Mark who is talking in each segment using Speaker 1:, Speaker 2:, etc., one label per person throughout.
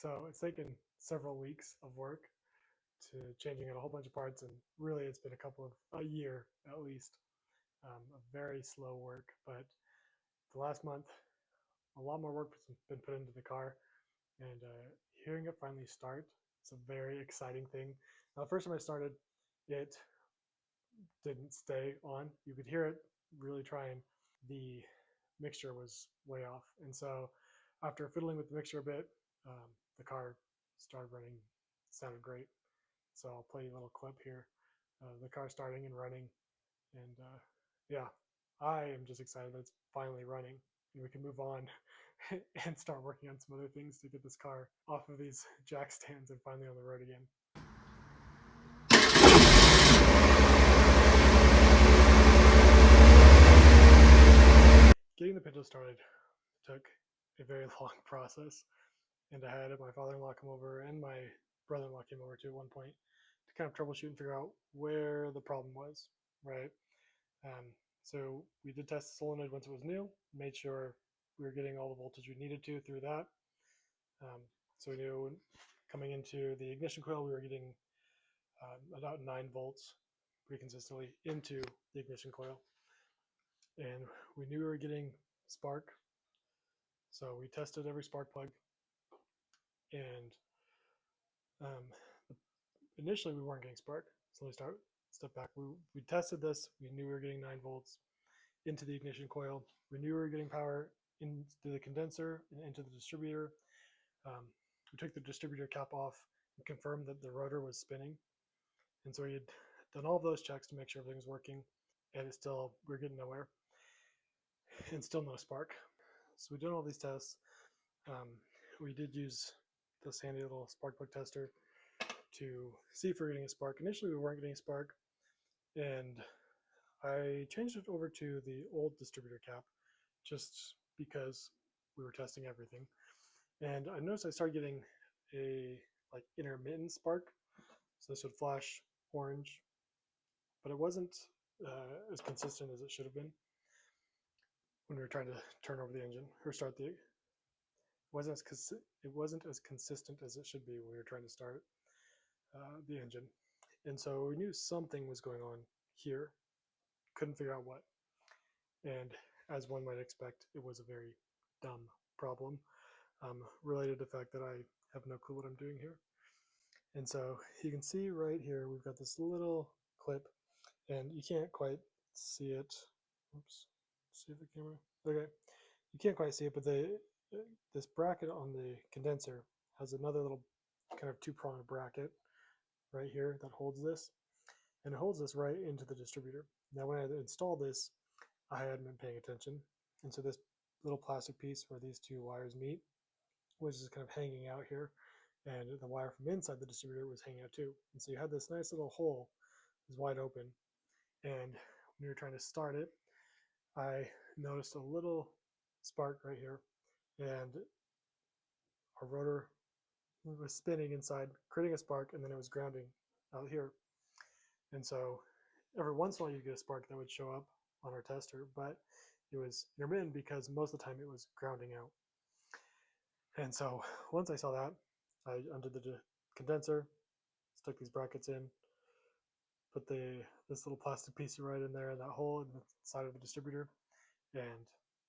Speaker 1: So it's taken several weeks of work to changing out a whole bunch of parts, and really it's been a year at least, of very slow work. But the last month, a lot more work has been put into the car, and hearing it finally start, it's a very exciting thing. Now, the first time I started, it didn't stay on. You could hear it really trying. The mixture was way off, and so after fiddling with the mixture a bit, the car started running. It sounded great. So I'll play you a little clip here of the car starting and running. And yeah, I am just excited that it's finally running and we can move on and start working on some other things to get this car off of these jack stands and finally on the road again. Getting the Pinto started took a very long process, and I had my father-in-law come over and my brother-in-law came over too at one point to kind of troubleshoot and figure out where the problem was, right? So we did test the solenoid once it was new, made sure we were getting all the voltage we needed to through that. So we knew coming into the ignition coil, we were getting about 9 volts pretty consistently into the ignition coil. And we knew we were getting spark. So we tested every spark plug. And initially we weren't getting spark. So let me step back. We tested this. We knew we were getting 9 volts into the ignition coil. We knew we were getting power into the condenser and into the distributor. We took the distributor cap off and confirmed that the rotor was spinning. And so we had done all of those checks to make sure everything was working, and we're getting nowhere, and still no spark. So we did all these tests. We did use this handy little spark plug tester to see if we were getting a spark. Initially, we weren't getting a spark, and I changed it over to the old distributor cap just because we were testing everything. And I noticed I started getting a intermittent spark. So this would flash orange, but it wasn't as consistent as it should have been when we were trying to turn over the engine or start the. It wasn't as consistent as it should be when we were trying to start the engine, and so we knew something was going on here. Couldn't figure out what, and as one might expect, it was a very dumb problem related to the fact that I have no clue what I'm doing here. And so you can see right here, we've got this little clip, and you can't quite see it. Oops, see the camera. Okay, you can't quite see it, but this bracket on the condenser has another little kind of two-pronged bracket right here that holds this, and it holds this right into the distributor. Now, when I installed this, I hadn't been paying attention, and so this little plastic piece where these two wires meet was just kind of hanging out here, and the wire from inside the distributor was hanging out too. And so you had this nice little hole, it was wide open, and when we were trying to start it, I noticed a little spark right here, and our rotor was spinning inside, creating a spark, and then it was grounding out here. And so every once in a while you get a spark that would show up on our tester, but it was intermittent because most of the time it was grounding out. And so once I saw that, I undid the condenser, stuck these brackets in, put this little plastic piece right in there in that hole in the side of the distributor, and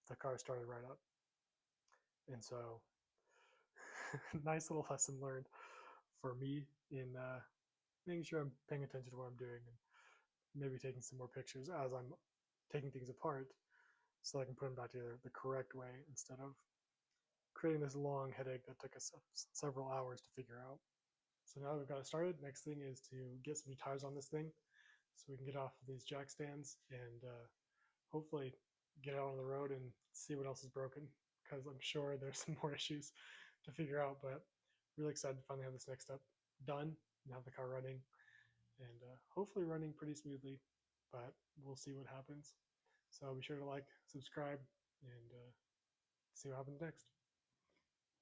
Speaker 1: the car started right up. And so nice little lesson learned for me in making sure I'm paying attention to what I'm doing, and maybe taking some more pictures as I'm taking things apart so I can put them back together the correct way instead of creating this long headache that took us several hours to figure out. So now that we've got it started, next thing is to get some new tires on this thing so we can get off of these jack stands and hopefully get out on the road and see what else is broken, because I'm sure there's some more issues to figure out, but really excited to finally have this next step done and have the car running, and hopefully running pretty smoothly, but we'll see what happens. So be sure to like, subscribe, and see what happens next.